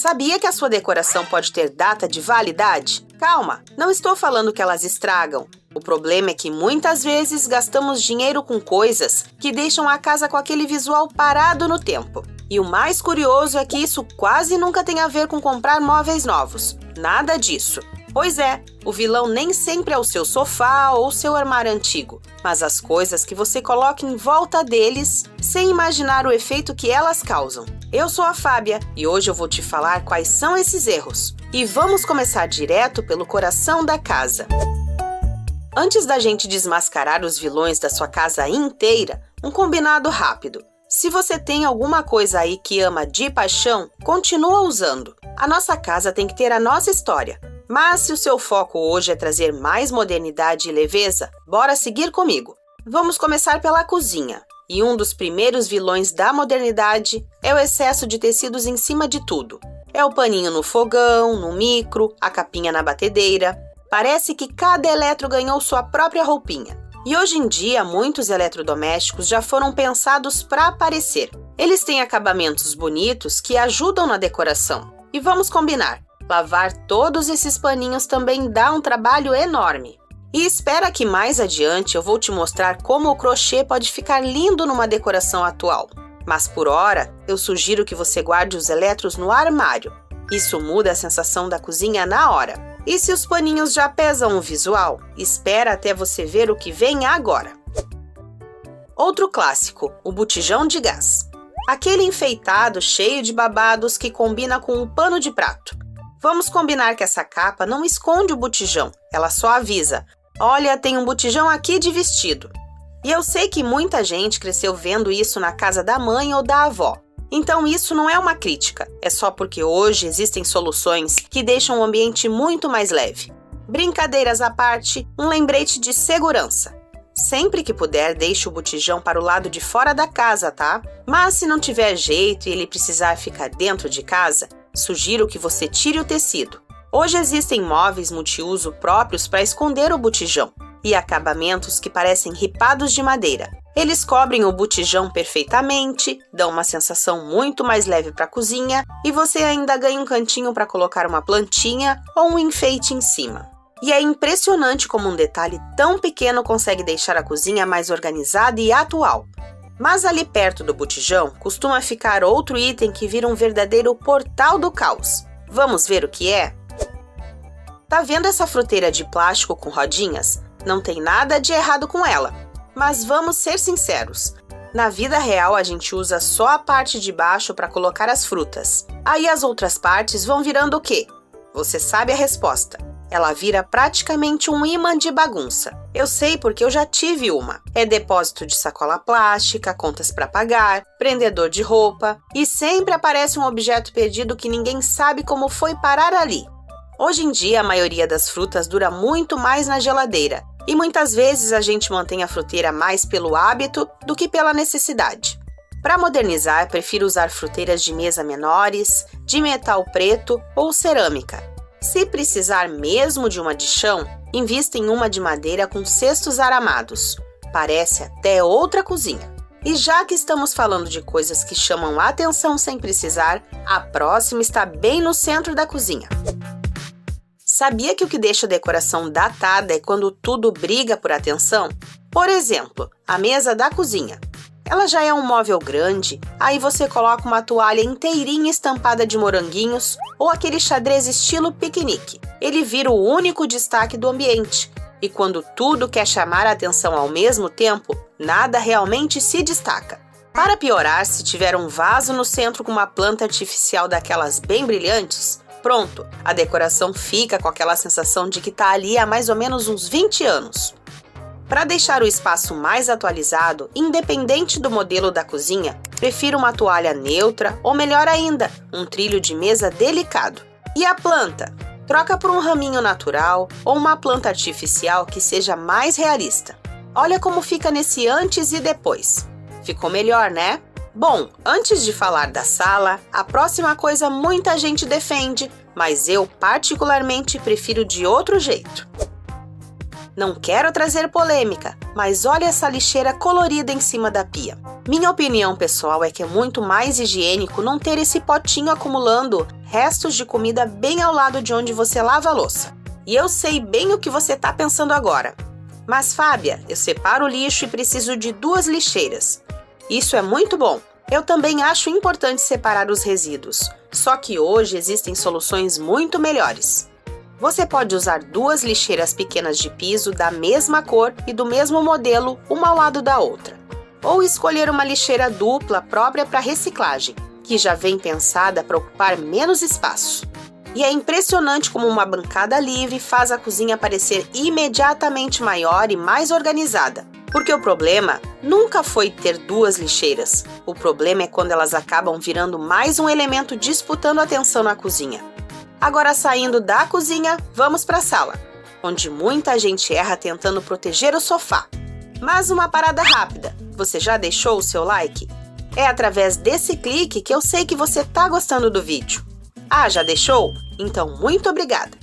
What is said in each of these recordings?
Sabia que a sua decoração pode ter data de validade? Calma, não estou falando que elas estragam. O problema é que muitas vezes gastamos dinheiro com coisas que deixam a casa com aquele visual parado no tempo. E o mais curioso é que isso quase nunca tem a ver com comprar móveis novos. Nada disso. Pois é, o vilão nem sempre é o seu sofá ou seu armário antigo, mas as coisas que você coloca em volta deles sem imaginar o efeito que elas causam. Eu sou a Fábia e hoje eu vou te falar quais são esses erros. E vamos começar direto pelo coração da casa. Antes da gente desmascarar os vilões da sua casa inteira, um combinado rápido. Se você tem alguma coisa aí que ama de paixão, continua usando. A nossa casa tem que ter a nossa história. Mas se o seu foco hoje é trazer mais modernidade e leveza, bora seguir comigo. Vamos começar pela cozinha. E um dos primeiros vilões da modernidade é o excesso de tecidos em cima de tudo. É o paninho no fogão, no micro, a capinha na batedeira. Parece que cada eletro ganhou sua própria roupinha. E hoje em dia, muitos eletrodomésticos já foram pensados para aparecer. Eles têm acabamentos bonitos que ajudam na decoração. E vamos combinar, lavar todos esses paninhos também dá um trabalho enorme. E espera que mais adiante eu vou te mostrar como o crochê pode ficar lindo numa decoração atual. Mas por hora, eu sugiro que você guarde os eletros no armário. Isso muda a sensação da cozinha na hora. E se os paninhos já pesam o visual, espera até você ver o que vem agora. Outro clássico, o botijão de gás. Aquele enfeitado cheio de babados que combina com um pano de prato. Vamos combinar que essa capa não esconde o botijão, ela só avisa: olha, tem um botijão aqui de vestido. E eu sei que muita gente cresceu vendo isso na casa da mãe ou da avó. Então isso não é uma crítica, é só porque hoje existem soluções que deixam o ambiente muito mais leve. Brincadeiras à parte, um lembrete de segurança. Sempre que puder, deixe o botijão para o lado de fora da casa, tá? Mas se não tiver jeito e ele precisar ficar dentro de casa, sugiro que você tire o tecido. Hoje existem móveis multiuso próprios para esconder o botijão e acabamentos que parecem ripados de madeira. Eles cobrem o botijão perfeitamente, dão uma sensação muito mais leve para a cozinha e você ainda ganha um cantinho para colocar uma plantinha ou um enfeite em cima. E é impressionante como um detalhe tão pequeno consegue deixar a cozinha mais organizada e atual. Mas ali perto do botijão costuma ficar outro item que vira um verdadeiro portal do caos. Vamos ver o que é? Tá vendo essa fruteira de plástico com rodinhas? Não tem nada de errado com ela. Mas vamos ser sinceros. Na vida real a gente usa só a parte de baixo para colocar as frutas. Aí as outras partes vão virando o quê? Você sabe a resposta. Ela vira praticamente um imã de bagunça. Eu sei porque eu já tive uma. É depósito de sacola plástica, contas para pagar, prendedor de roupa e sempre aparece um objeto perdido que ninguém sabe como foi parar ali. Hoje em dia a maioria das frutas dura muito mais na geladeira e muitas vezes a gente mantém a fruteira mais pelo hábito do que pela necessidade. Para modernizar, prefiro usar fruteiras de mesa menores, de metal preto ou cerâmica. Se precisar mesmo de uma de chão, invista em uma de madeira com cestos aramados. Parece até outra cozinha. E já que estamos falando de coisas que chamam a atenção sem precisar, a próxima está bem no centro da cozinha. Sabia que o que deixa a decoração datada é quando tudo briga por atenção? Por exemplo, a mesa da cozinha. Ela já é um móvel grande, aí você coloca uma toalha inteirinha estampada de moranguinhos ou aquele xadrez estilo piquenique. Ele vira o único destaque do ambiente. E quando tudo quer chamar a atenção ao mesmo tempo, nada realmente se destaca. Para piorar, se tiver um vaso no centro com uma planta artificial daquelas bem brilhantes, pronto, a decoração fica com aquela sensação de que está ali há mais ou menos uns 20 anos. Para deixar o espaço mais atualizado, independente do modelo da cozinha, prefiro uma toalha neutra ou, melhor ainda, um trilho de mesa delicado. E a planta? Troca por um raminho natural ou uma planta artificial que seja mais realista. Olha como fica nesse antes e depois. Ficou melhor, né? Bom, antes de falar da sala, a próxima coisa muita gente defende, mas eu particularmente prefiro de outro jeito. Não quero trazer polêmica, mas olha essa lixeira colorida em cima da pia. Minha opinião pessoal é que é muito mais higiênico não ter esse potinho acumulando restos de comida bem ao lado de onde você lava a louça. E eu sei bem o que você está pensando agora. Mas, Fábia, eu separo o lixo e preciso de 2 lixeiras. Isso é muito bom. Eu também acho importante separar os resíduos. Só que hoje existem soluções muito melhores. Você pode usar 2 lixeiras pequenas de piso da mesma cor e do mesmo modelo, uma ao lado da outra. Ou escolher uma lixeira dupla própria para reciclagem, que já vem pensada para ocupar menos espaço. E é impressionante como uma bancada livre faz a cozinha parecer imediatamente maior e mais organizada. Porque o problema nunca foi ter 2 lixeiras. O problema é quando elas acabam virando mais um elemento disputando a atenção na cozinha. Agora, saindo da cozinha, vamos para a sala, onde muita gente erra tentando proteger o sofá. Mas uma parada rápida. Você já deixou o seu like? É através desse clique que eu sei que você está gostando do vídeo. Ah, já deixou? Então, muito obrigada!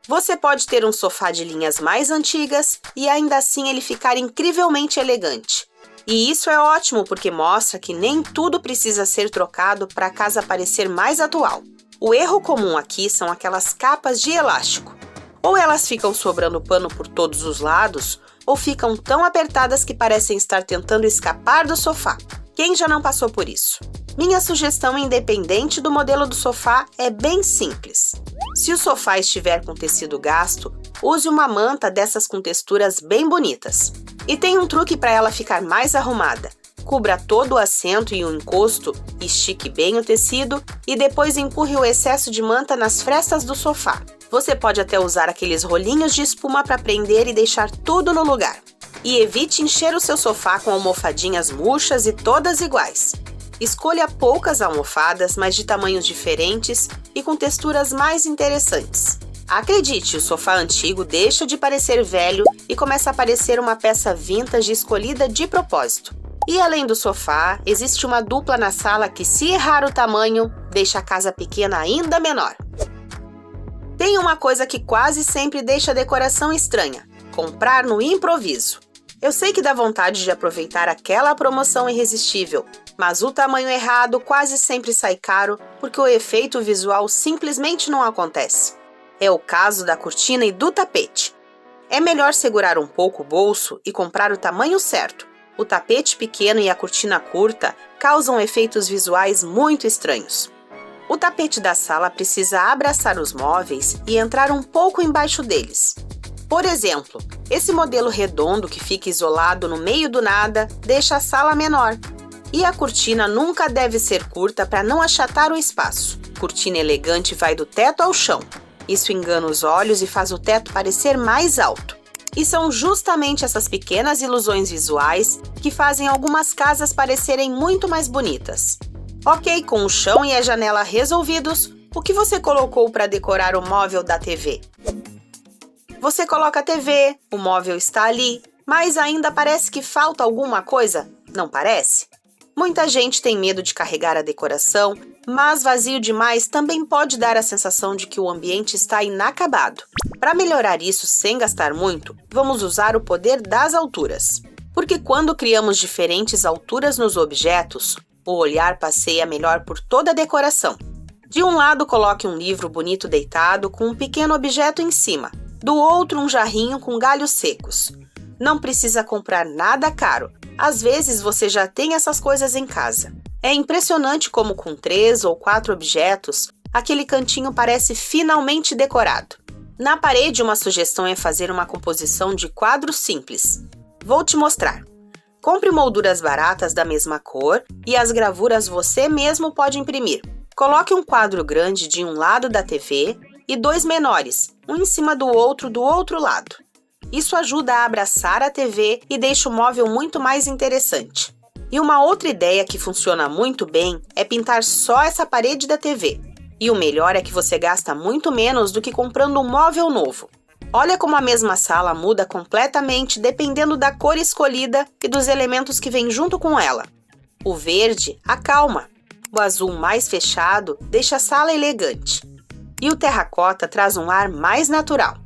Você pode ter um sofá de linhas mais antigas e ainda assim ele ficar incrivelmente elegante. E isso é ótimo porque mostra que nem tudo precisa ser trocado para a casa parecer mais atual. O erro comum aqui são aquelas capas de elástico. Ou elas ficam sobrando pano por todos os lados, ou ficam tão apertadas que parecem estar tentando escapar do sofá. Quem já não passou por isso? Minha sugestão, independente do modelo do sofá, é bem simples. Se o sofá estiver com tecido gasto, use uma manta dessas com texturas bem bonitas. E tem um truque para ela ficar mais arrumada. Cubra todo o assento e o encosto, estique bem o tecido e depois empurre o excesso de manta nas frestas do sofá. Você pode até usar aqueles rolinhos de espuma para prender e deixar tudo no lugar. E evite encher o seu sofá com almofadinhas murchas e todas iguais. Escolha poucas almofadas, mas de tamanhos diferentes e com texturas mais interessantes. Acredite, o sofá antigo deixa de parecer velho e começa a parecer uma peça vintage escolhida de propósito. E além do sofá, existe uma dupla na sala que, se errar o tamanho, deixa a casa pequena ainda menor. Tem uma coisa que quase sempre deixa a decoração estranha: comprar no improviso. Eu sei que dá vontade de aproveitar aquela promoção irresistível, mas o tamanho errado quase sempre sai caro porque o efeito visual simplesmente não acontece. É o caso da cortina e do tapete. É melhor segurar um pouco o bolso e comprar o tamanho certo. O tapete pequeno e a cortina curta causam efeitos visuais muito estranhos. O tapete da sala precisa abraçar os móveis e entrar um pouco embaixo deles. Por exemplo, esse modelo redondo que fica isolado no meio do nada deixa a sala menor. E a cortina nunca deve ser curta para não achatar o espaço. Cortina elegante vai do teto ao chão. Isso engana os olhos e faz o teto parecer mais alto. E são justamente essas pequenas ilusões visuais que fazem algumas casas parecerem muito mais bonitas. Ok, com o chão e a janela resolvidos, o que você colocou para decorar o móvel da TV? Você coloca a TV, o móvel está ali, mas ainda parece que falta alguma coisa, não parece? Muita gente tem medo de carregar a decoração, mas vazio demais também pode dar a sensação de que o ambiente está inacabado. Para melhorar isso sem gastar muito, vamos usar o poder das alturas. Porque quando criamos diferentes alturas nos objetos, o olhar passeia melhor por toda a decoração. De um lado, coloque um livro bonito deitado com um pequeno objeto em cima. Do outro, um jarrinho com galhos secos. Não precisa comprar nada caro. Às vezes, você já tem essas coisas em casa. É impressionante como com 3 ou 4 objetos, aquele cantinho parece finalmente decorado. Na parede, uma sugestão é fazer uma composição de quadros simples. Vou te mostrar. Compre molduras baratas da mesma cor e as gravuras você mesmo pode imprimir. Coloque um quadro grande de um lado da TV e 2 menores, um em cima do outro lado. Isso ajuda a abraçar a TV e deixa o móvel muito mais interessante. E uma outra ideia que funciona muito bem é pintar só essa parede da TV. E o melhor é que você gasta muito menos do que comprando um móvel novo. Olha como a mesma sala muda completamente dependendo da cor escolhida e dos elementos que vêm junto com ela. O verde acalma. O azul mais fechado deixa a sala elegante. E o terracota traz um ar mais natural.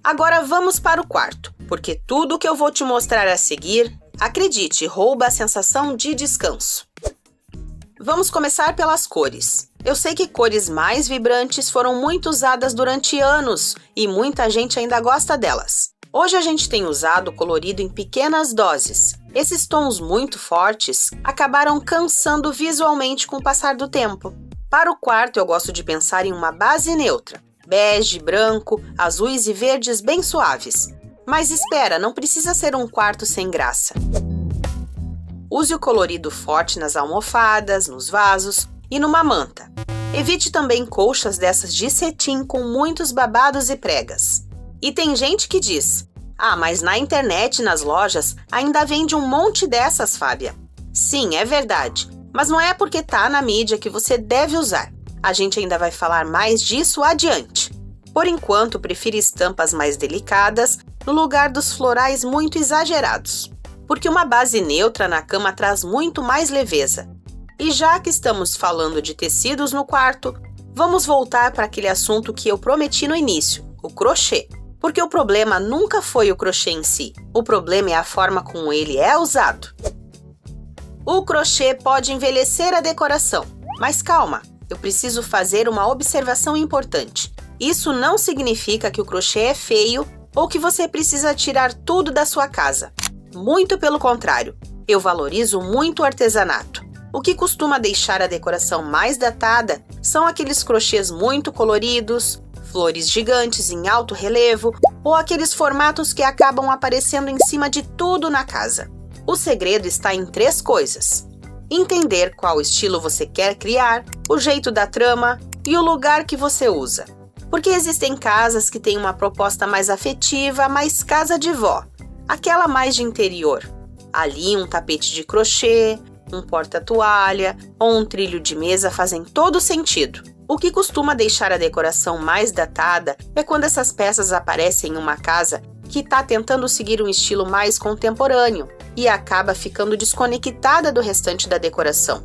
Agora vamos para o quarto, porque tudo o que eu vou te mostrar a seguir, acredite, rouba a sensação de descanso. Vamos começar pelas cores. Eu sei que cores mais vibrantes foram muito usadas durante anos e muita gente ainda gosta delas. Hoje a gente tem usado o colorido em pequenas doses. Esses tons muito fortes acabaram cansando visualmente com o passar do tempo. Para o quarto, eu gosto de pensar em uma base neutra. Bege, branco, azuis e verdes bem suaves. Mas espera, não precisa ser um quarto sem graça. Use o colorido forte nas almofadas, nos vasos e numa manta. Evite também colchas dessas de cetim com muitos babados e pregas. E tem gente que diz: mas na internet e nas lojas ainda vende um monte dessas, Fábia. Sim, é verdade, mas não é porque tá na mídia que você deve usar. A gente ainda vai falar mais disso adiante. Por enquanto, prefiro estampas mais delicadas no lugar dos florais muito exagerados, porque uma base neutra na cama traz muito mais leveza. E já que estamos falando de tecidos no quarto, vamos voltar para aquele assunto que eu prometi no início, o crochê. Porque o problema nunca foi o crochê em si, o problema é a forma como ele é usado. O crochê pode envelhecer a decoração, mas calma, eu preciso fazer uma observação importante. Isso não significa que o crochê é feio ou que você precisa tirar tudo da sua casa. Muito pelo contrário, eu valorizo muito o artesanato. O que costuma deixar a decoração mais datada são aqueles crochês muito coloridos, flores gigantes em alto relevo ou aqueles formatos que acabam aparecendo em cima de tudo na casa. O segredo está em 3 coisas: entender qual estilo você quer criar, o jeito da trama e o lugar que você usa. Porque existem casas que têm uma proposta mais afetiva, mais casa de vó, aquela mais de interior. Ali um tapete de crochê, um porta-toalha ou um trilho de mesa fazem todo sentido. O que costuma deixar a decoração mais datada é quando essas peças aparecem em uma casa que está tentando seguir um estilo mais contemporâneo e acaba ficando desconectada do restante da decoração.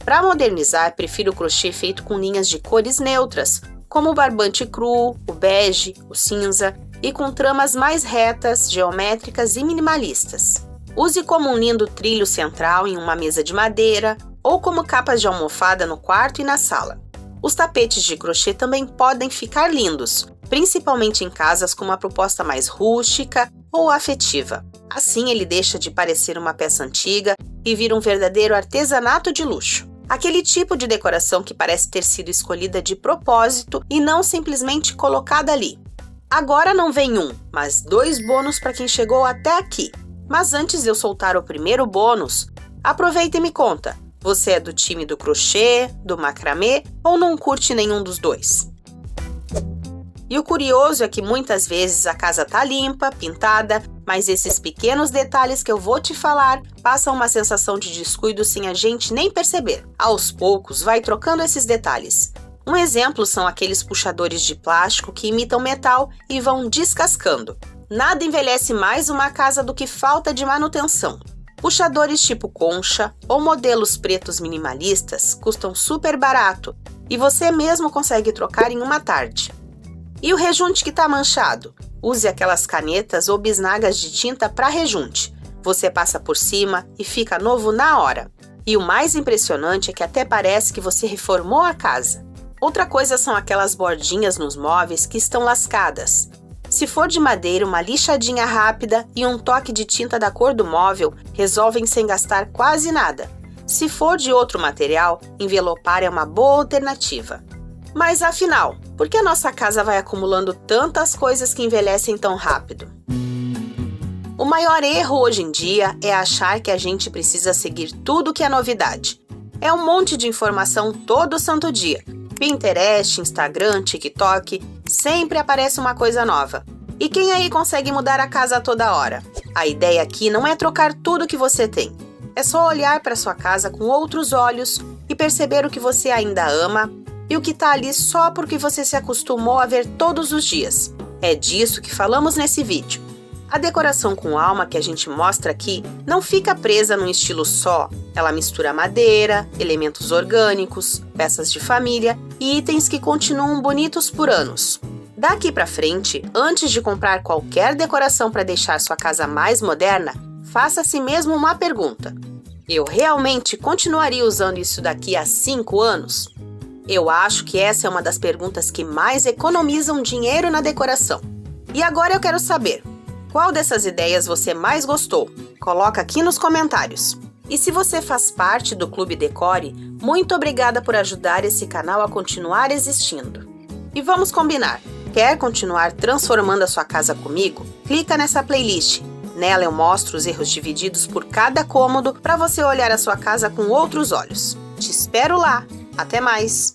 Para modernizar, prefiro o crochê feito com linhas de cores neutras, como o barbante cru, o bege, o cinza, e com tramas mais retas, geométricas e minimalistas. Use como um lindo trilho central em uma mesa de madeira ou como capas de almofada no quarto e na sala. Os tapetes de crochê também podem ficar lindos, principalmente em casas com uma proposta mais rústica ou afetiva. Assim ele deixa de parecer uma peça antiga e vira um verdadeiro artesanato de luxo. Aquele tipo de decoração que parece ter sido escolhida de propósito e não simplesmente colocada ali. Agora não vem um, mas 2 bônus para quem chegou até aqui. Mas antes de eu soltar o primeiro bônus, aproveita e me conta. Você é do time do crochê, do macramê ou não curte nenhum dos dois? E o curioso é que muitas vezes a casa tá limpa, pintada, mas esses pequenos detalhes que eu vou te falar passam uma sensação de descuido sem a gente nem perceber. Aos poucos, vai trocando esses detalhes. Um exemplo são aqueles puxadores de plástico que imitam metal e vão descascando. Nada envelhece mais uma casa do que falta de manutenção. Puxadores tipo concha ou modelos pretos minimalistas custam super barato e você mesmo consegue trocar em uma tarde. E o rejunte que está manchado? Use aquelas canetas ou bisnagas de tinta para rejunte. Você passa por cima e fica novo na hora. E o mais impressionante é que até parece que você reformou a casa. Outra coisa são aquelas bordinhas nos móveis que estão lascadas. Se for de madeira, uma lixadinha rápida e um toque de tinta da cor do móvel resolvem sem gastar quase nada. Se for de outro material, envelopar é uma boa alternativa. Mas afinal, por que a nossa casa vai acumulando tantas coisas que envelhecem tão rápido? O maior erro hoje em dia é achar que a gente precisa seguir tudo que é novidade. É um monte de informação todo santo dia. Pinterest, Instagram, TikTok, sempre aparece uma coisa nova. E quem aí consegue mudar a casa a toda hora? A ideia aqui não é trocar tudo que você tem. É só olhar para sua casa com outros olhos e perceber o que você ainda ama e o que está ali só porque você se acostumou a ver todos os dias. É disso que falamos nesse vídeo. A decoração com alma que a gente mostra aqui não fica presa num estilo só. Ela mistura madeira, elementos orgânicos, peças de família e itens que continuam bonitos por anos. Daqui para frente, antes de comprar qualquer decoração para deixar sua casa mais moderna, faça a si mesmo uma pergunta. Eu realmente continuaria usando isso daqui a 5 anos? Eu acho que essa é uma das perguntas que mais economizam dinheiro na decoração. E agora eu quero saber, qual dessas ideias você mais gostou? Coloca aqui nos comentários. E se você faz parte do Clube Decore, muito obrigada por ajudar esse canal a continuar existindo. E vamos combinar, quer continuar transformando a sua casa comigo? Clica nessa playlist. Nela eu mostro os erros divididos por cada cômodo para você olhar a sua casa com outros olhos. Te espero lá! Até mais!